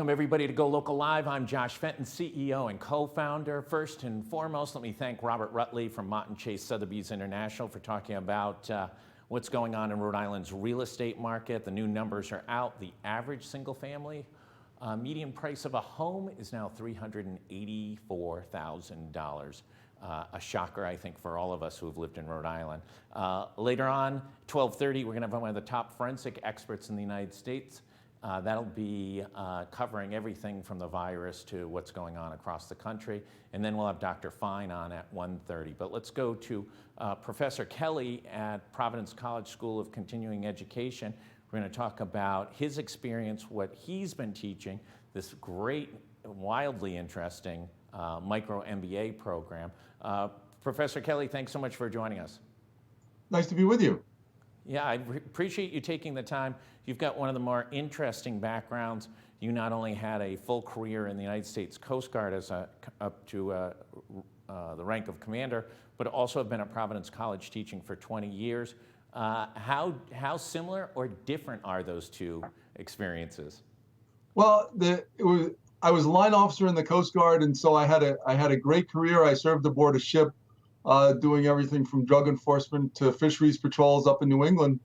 Welcome everybody to GoLocal Live. I'm Josh Fenton, CEO and co-founder. First and foremost, let me thank Robert Rutley from Mott and Chase Sotheby's International for talking about what's going on in Rhode Island's real estate market. The new numbers are out. The average single family median price of a home is now $384,000. A shocker, I think, for all of us who have lived in Rhode Island. Later on, 12:30, we're going to have one of the top forensic experts in the United States. That'll be covering everything from the virus to what's going on across the country. And then we'll have Dr. Fine on at 1:30. But let's go to Professor Kelly at Providence College School of Continuing Education. We're going to talk about his experience, what he's been teaching, this great, wildly interesting micro MBA program. Professor Kelly, thanks so much for joining us. Nice to be with you. Yeah, I appreciate you taking the time. You've got one of the more interesting backgrounds. You not only had a full career in the United States Coast Guard as up to the rank of commander, but also have been at Providence College teaching for 20 years. How similar or different are those two experiences? Well, I was a line officer in the Coast Guard, and so I had a great career. I served aboard a ship, doing everything from drug enforcement to fisheries patrols up in New England.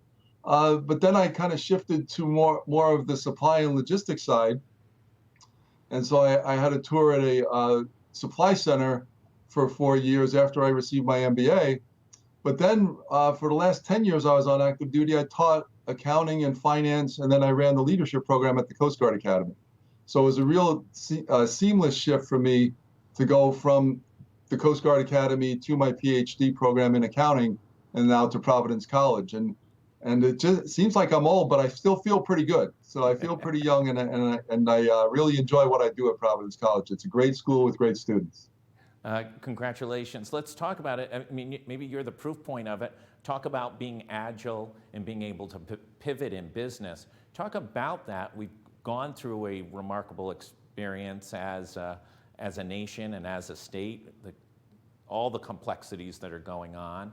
But then I kind of shifted to more of the supply and logistics side. And so I had a tour at a supply center for 4 years after I received my MBA. But then for the last 10 years I was on active duty, I taught accounting and finance, and then I ran the leadership program at the Coast Guard Academy. So it was a real seamless shift for me to go from the Coast Guard Academy to my PhD program in accounting and now to Providence College. And it just seems like I'm old, but I still feel pretty good. So I feel pretty young, and I really enjoy what I do at Providence College. It's a great school with great students. Congratulations. Let's talk about it. I mean, maybe you're the proof point of it. Talk about being agile and being able to pivot in business. Talk about that. We've gone through a remarkable experience as a nation and as a state, all the complexities that are going on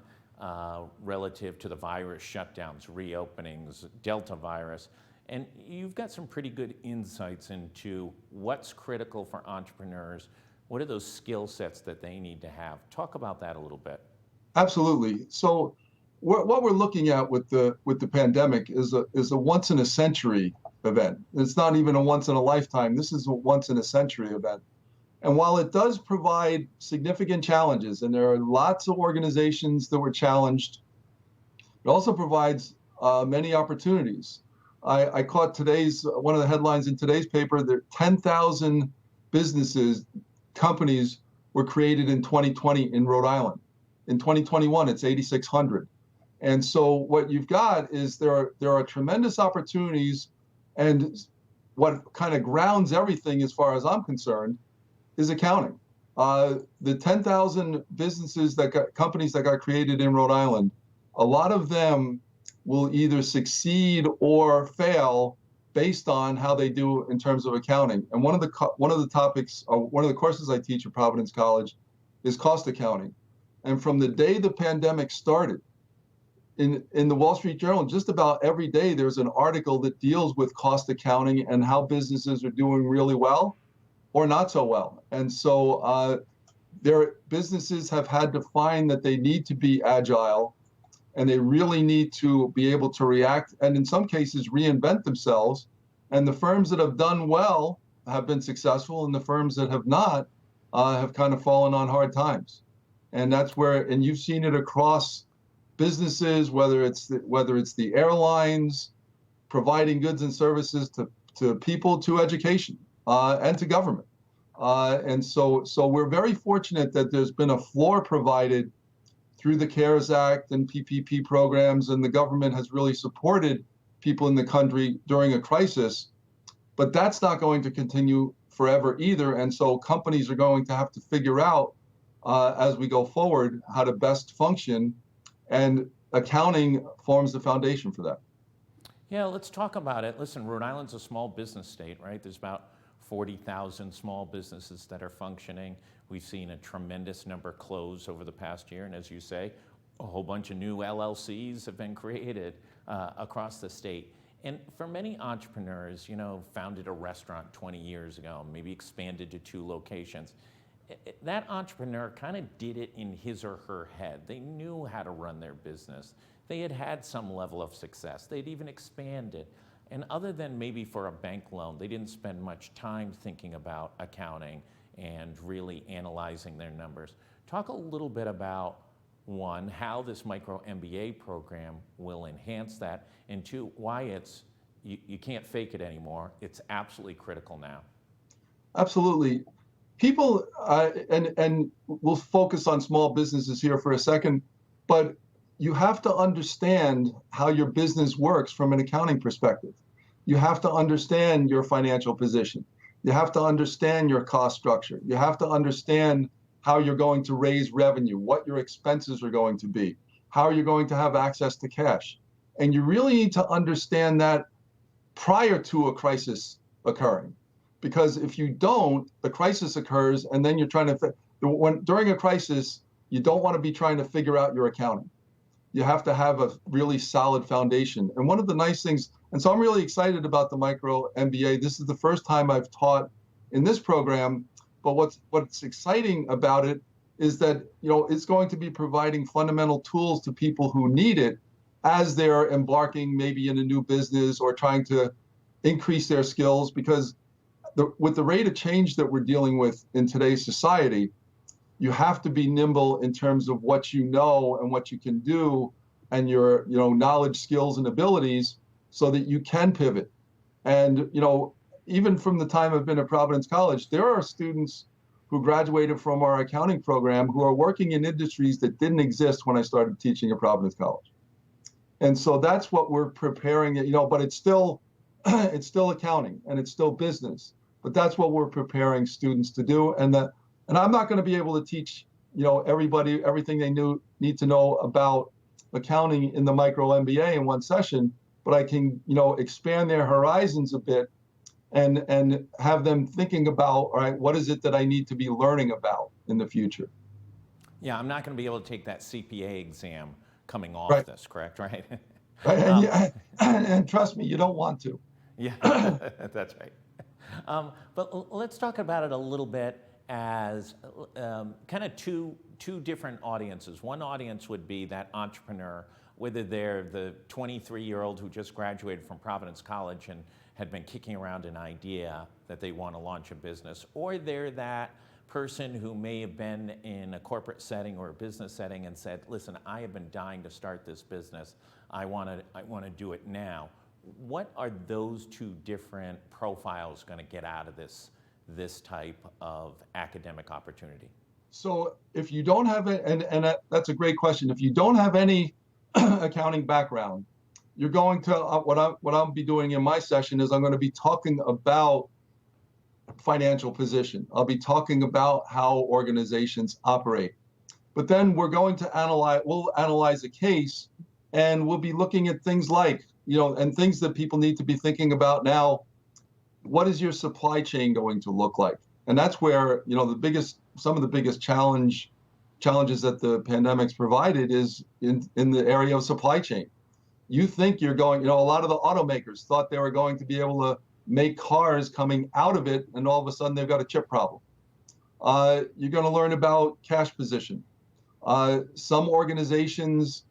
relative to the virus shutdowns, reopenings, Delta virus. And you've got some pretty good insights into what's critical for entrepreneurs. What are those skill sets that they need to have? Talk about that a little bit. Absolutely. So what we're looking at with the pandemic is a once in a century event. It's not even a once in a lifetime. This is a once in a century event. And while it does provide significant challenges, and there are lots of organizations that were challenged, it also provides many opportunities. I caught one of the headlines in today's paper that 10,000 companies were created in 2020 in Rhode Island. In 2021, it's 8,600. And so what you've got is there are tremendous opportunities, and what kind of grounds everything as far as I'm concerned is accounting. The 10,000 companies that got created in Rhode Island, a lot of them will either succeed or fail based on how they do in terms of accounting. And one of the topics, one of the courses I teach at Providence College is cost accounting. And from the day the pandemic started, in the Wall Street Journal, just about every day there's an article that deals with cost accounting and how businesses are doing really well or not so well. And so their businesses have had to find that they need to be agile, and they really need to be able to react and in some cases reinvent themselves. And the firms that have done well have been successful, and the firms that have not have kind of fallen on hard times. And that's and you've seen it across businesses, whether it's the airlines, providing goods and services to people, to education, and to government. And so we're very fortunate that there's been a floor provided through the CARES Act and PPP programs, and the government has really supported people in the country during a crisis. But that's not going to continue forever either. And so companies are going to have to figure out as we go forward how to best function, and accounting forms the foundation for that. Yeah, let's talk about it. Listen, Rhode Island's a small business state, right? There's about 40,000 small businesses that are functioning. We've seen a tremendous number close over the past year, and as you say, a whole bunch of new LLCs have been created across the state. And for many entrepreneurs, founded a restaurant 20 years ago, maybe expanded to 2 locations, that entrepreneur kind of did it in his or her head. They knew how to run their business. They had had some level of success. They'd even expanded. And other than maybe for a bank loan, they didn't spend much time thinking about accounting and really analyzing their numbers. Talk a little bit about, one, how this micro MBA program will enhance that, and 2, why you can't fake it anymore. It's absolutely critical now. Absolutely. People, and we'll focus on small businesses here for a second, but you have to understand how your business works from an accounting perspective. You have to understand your financial position. You have to understand your cost structure. You have to understand how you're going to raise revenue, what your expenses are going to be, how you're going to have access to cash. And you really need to understand that prior to a crisis occurring. Because if you don't, the crisis occurs, and then you're trying to, during a crisis, you don't want to be trying to figure out your accounting. You have to have a really solid foundation. And one of the nice things, and so I'm really excited about the micro MBA. This is the first time I've taught in this program, but what's exciting about it is that it's going to be providing fundamental tools to people who need it as they're embarking maybe in a new business or trying to increase their skills, because with the rate of change that we're dealing with in today's society, you have to be nimble in terms of what you know and what you can do and your knowledge, skills, and abilities so that you can pivot. And even from the time I've been at Providence College, there are students who graduated from our accounting program who are working in industries that didn't exist when I started teaching at Providence College. And so that's what we're preparing, but it's still accounting and it's still business. But that's what we're preparing students to do. And I'm not going to be able to teach, everybody everything they need to know about accounting in the micro MBA in one session, but I can, expand their horizons a bit and have them thinking about, all right, what is it that I need to be learning about in the future? Yeah, I'm not going to be able to take that CPA exam coming off Right. this, correct? Right. Right. And trust me, you don't want to. Yeah, that's right. But let's talk about it a little bit as kind of two different audiences. One audience would be that entrepreneur, whether they're the 23-year-old who just graduated from Providence College and had been kicking around an idea that they want to launch a business, or they're that person who may have been in a corporate setting or a business setting and said, listen, I have been dying to start this business. I want to do it now. What are those 2 different profiles going to get out of this type of academic opportunity? So if you don't have it, and that's a great question. If you don't have any accounting background, you're going to, what I'll be doing in my session is I'm going to be talking about financial position. I'll be talking about how organizations operate. But then we'll analyze a case, and we'll be looking at things like, and things that people need to be thinking about now. What is your supply chain going to look like? And that's where, some of the biggest challenges that the pandemic's provided is in the area of supply chain. You think you're going, a lot of the automakers thought they were going to be able to make cars coming out of it, and all of a sudden they've got a chip problem. You're going to learn about cash position. Some organizations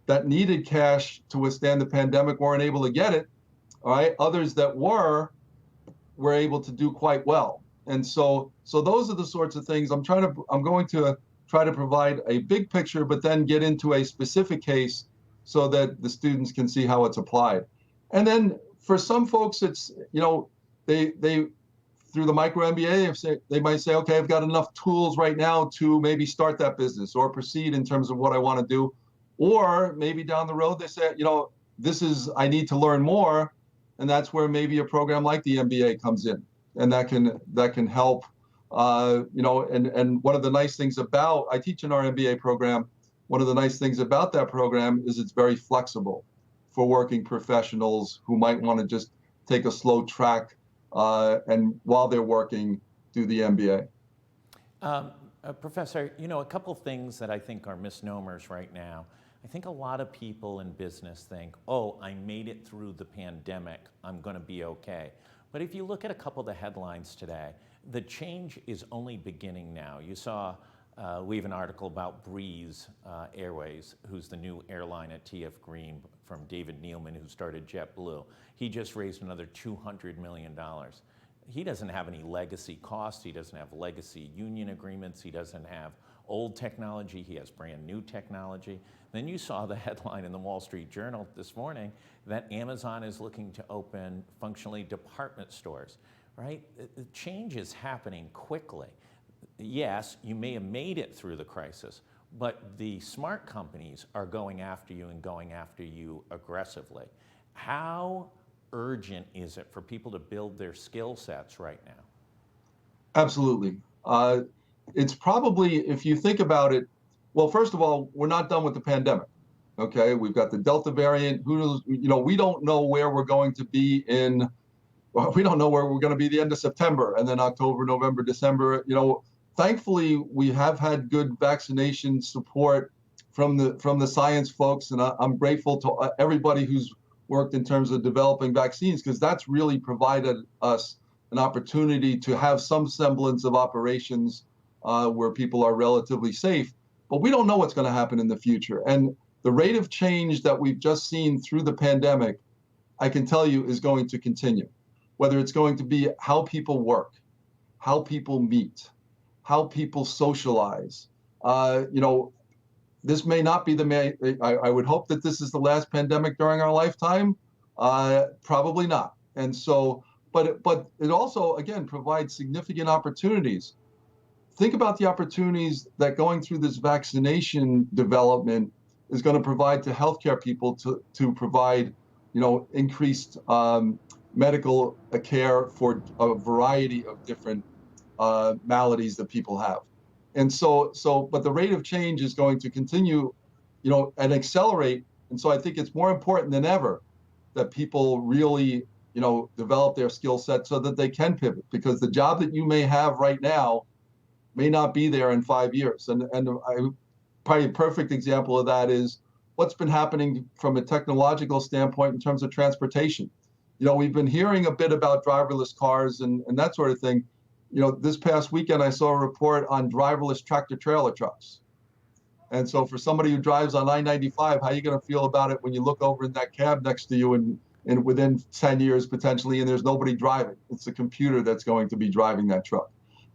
that needed cash to withstand the pandemic weren't able to get it. All right. Others that were able to do quite well. And so those are the sorts of things I'm going to try to provide a big picture, but then get into a specific case so that the students can see how it's applied. And then for some folks, it's, they through the micro MBA, they might say, okay, I've got enough tools right now to maybe start that business or proceed in terms of what I want to do. Or maybe down the road, they say, I need to learn more. And that's where maybe a program like the MBA comes in, and that can help. And one of the nice things about, I teach in our MBA program, one of the nice things about that program is it's very flexible for working professionals who might want to just take a slow track and while they're working, do the MBA. Professor, a couple things that I think are misnomers right now. I I think a lot of people in business think, oh, I made it through the pandemic, I'm going to be okay. But if you look at a couple of the headlines today, the change is only beginning now. You saw, we have an article about Breeze Airways, who's the new airline at TF Green, from David Neilman, who started JetBlue. He just raised another $200 million. He doesn't have any legacy costs. He doesn't have legacy union agreements. He doesn't have old technology. He has brand new technology. Then you saw the headline in the Wall Street Journal this morning that Amazon is looking to open functionally department stores, right? The change is happening quickly. Yes, you may have made it through the crisis, but the smart companies are going after you and going after you aggressively. How urgent is it for people to build their skill sets right now? Absolutely. It's probably, if you think about it, well, first of all, we're not done with the pandemic. Okay, we've got the Delta variant. Who knows? We don't know where we're going to be we don't know where we're going to be the end of September, and then October, November, December. Thankfully, we have had good vaccination support from the science folks, and I'm grateful to everybody who's worked in terms of developing vaccines, because that's really provided us an opportunity to have some semblance of operations where people are relatively safe. But we don't know what's going to happen in the future. And the rate of change that we've just seen through the pandemic, I can tell you, is going to continue. Whether it's going to be how people work, how people meet, how people socialize. This may not be I would hope that this is the last pandemic during our lifetime. Probably not. And so, but it also, again, provides significant opportunities. Think about the opportunities that going through this vaccination development is going to provide to healthcare people to provide, increased medical care for a variety of different maladies that people have. And but the rate of change is going to continue, and accelerate. And so I think it's more important than ever that people really, develop their skill set so that they can pivot, because the job that you may have right now may not be there in 5 years. And probably a perfect example of that is what's been happening from a technological standpoint in terms of transportation. We've been hearing a bit about driverless cars and that sort of thing. This past weekend, I saw a report on driverless tractor trailer trucks. And so for somebody who drives on I-95, how are you going to feel about it when you look over in that cab next to you and within 10 years potentially, and there's nobody driving? It's a computer that's going to be driving that truck.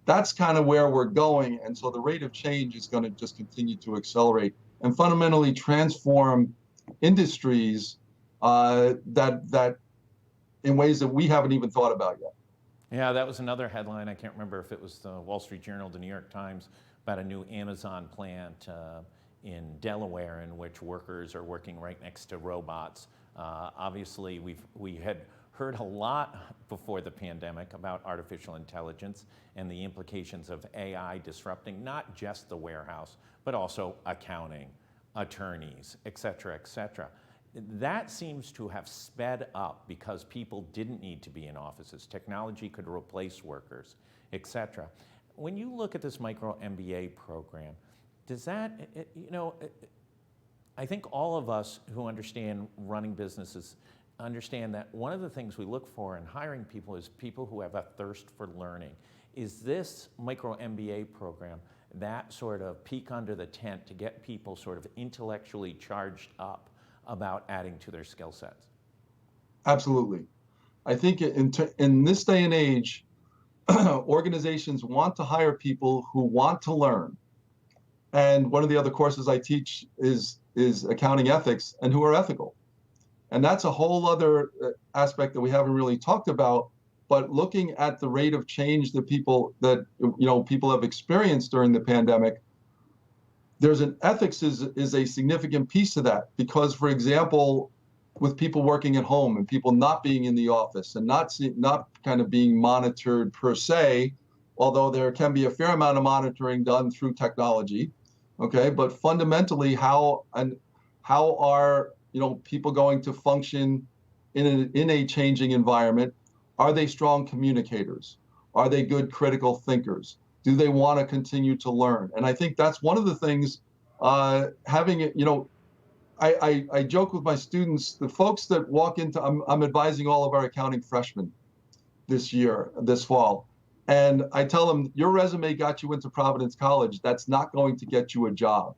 That's kind of where we're going. And so the rate of change is going to just continue to accelerate and fundamentally transform industries that in ways that we haven't even thought about yet. Yeah, that was another headline. I can't remember if it was the Wall Street Journal, the New York Times, about a new Amazon plant in Delaware in which workers are working right next to robots. Obviously, we had heard a lot before the pandemic about artificial intelligence and the implications of AI disrupting not just the warehouse, but also accounting, attorneys, et cetera, et cetera. That seems to have sped up because people didn't need to be in offices. Technology could replace workers, et cetera. When you look at this micro MBA program, does that, I think all of us who understand running businesses understand that one of the things we look for in hiring people is people who have a thirst for learning. Is this micro MBA program that sort of peek under the tent to get people sort of intellectually charged up about adding to their skill sets? Absolutely. I think in this day and age, organizations want to hire people who want to learn. And one of the other courses I teach is accounting ethics, and who are ethical. And that's a whole other aspect that we haven't really talked about. But looking at the rate of change that people have experienced during the pandemic, ethics is a significant piece of that. Because, for example, with people working at home and people not being in the office and not kind of being monitored per se, although there can be a fair amount of monitoring done through technology, okay? But fundamentally, how are people going to function in a changing environment? Are they strong communicators? Are they good critical thinkers? Do they want to continue to learn? And I think that's one of the things, having I joke with my students, the folks that walk into, I'm advising all of our accounting freshmen this fall. And I tell them, your resume got you into Providence College. That's not going to get you a job.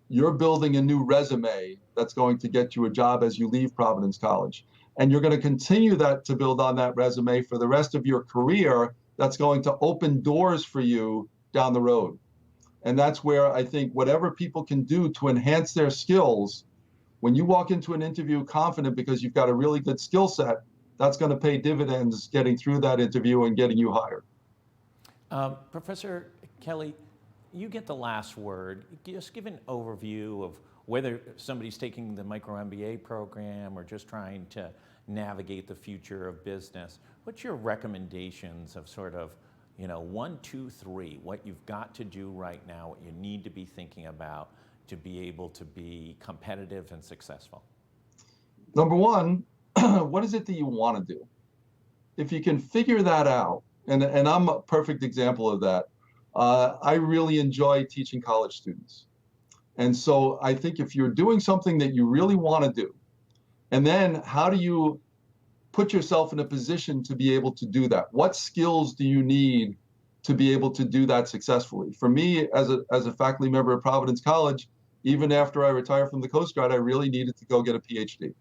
You're building a new resume that's going to get you a job as you leave Providence College. And you're going to continue to build on that resume for the rest of your career. That's going to open doors for you down the road. And that's where I think whatever people can do to enhance their skills, when you walk into an interview confident because you've got a really good skill set, that's going to pay dividends getting through that interview and getting you hired. Professor Kelly, you get the last word. Just give an overview of whether somebody's taking the micro MBA program or just trying to navigate the future of business. What's your recommendations of sort of, 1, 2, 3, what you've got to do right now, what you need to be thinking about to be able to be competitive and successful? Number one, what is it that you want to do? If you can figure that out, and I'm a perfect example of that. I really enjoy teaching college students. And so I think if you're doing something that you really want to do, and then how do you put yourself in a position to be able to do that? What skills do you need to be able to do that successfully? For me, as a faculty member at Providence College, even after I retired from the Coast Guard, I really needed to go get a PhD.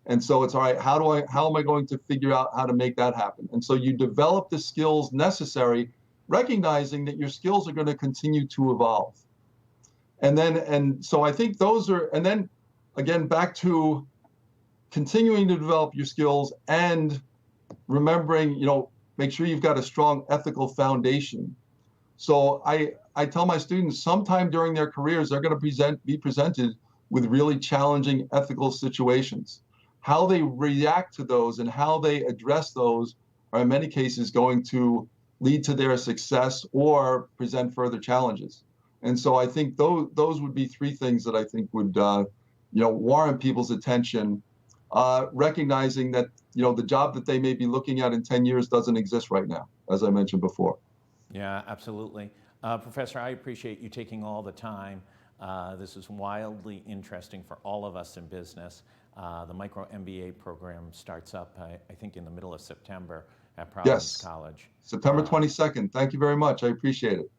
And so it's all right, how am I going to figure out how to make that happen? And so you develop the skills necessary, recognizing that your skills are going to continue to evolve. And so I think those are, and then again, back to continuing to develop your skills and remembering, make sure you've got a strong ethical foundation. So I tell my students sometime during their careers, they're going to be presented with really challenging ethical situations. How they react to those and how they address those are in many cases going to lead to their success or present further challenges. And so I think those would be 3 things that I think would warrant people's attention, recognizing that the job that they may be looking at in 10 years doesn't exist right now, as I mentioned before. Yeah, absolutely. Professor, I appreciate you taking all the time. This is wildly interesting for all of us in business. The micro MBA program starts up, I think, in the middle of September at Providence College. September 22nd. Thank you very much. I appreciate it.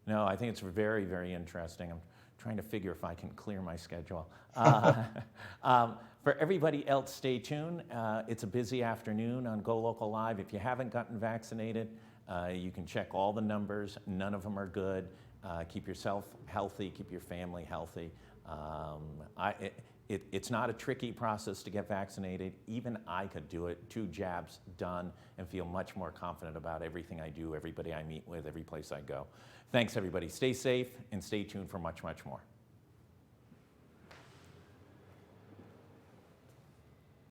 No, I think it's very, very interesting. I'm trying to figure if I can clear my schedule. For everybody else, stay tuned. It's a busy afternoon on GoLocal Live. If you haven't gotten vaccinated, you can check all the numbers. None of them are good. Keep yourself healthy. Keep your family healthy. It's not a tricky process to get vaccinated. Even I could do it, 2 jabs done, and feel much more confident about everything I do, everybody I meet with, every place I go. Thanks, everybody. Stay safe and stay tuned for much, much more.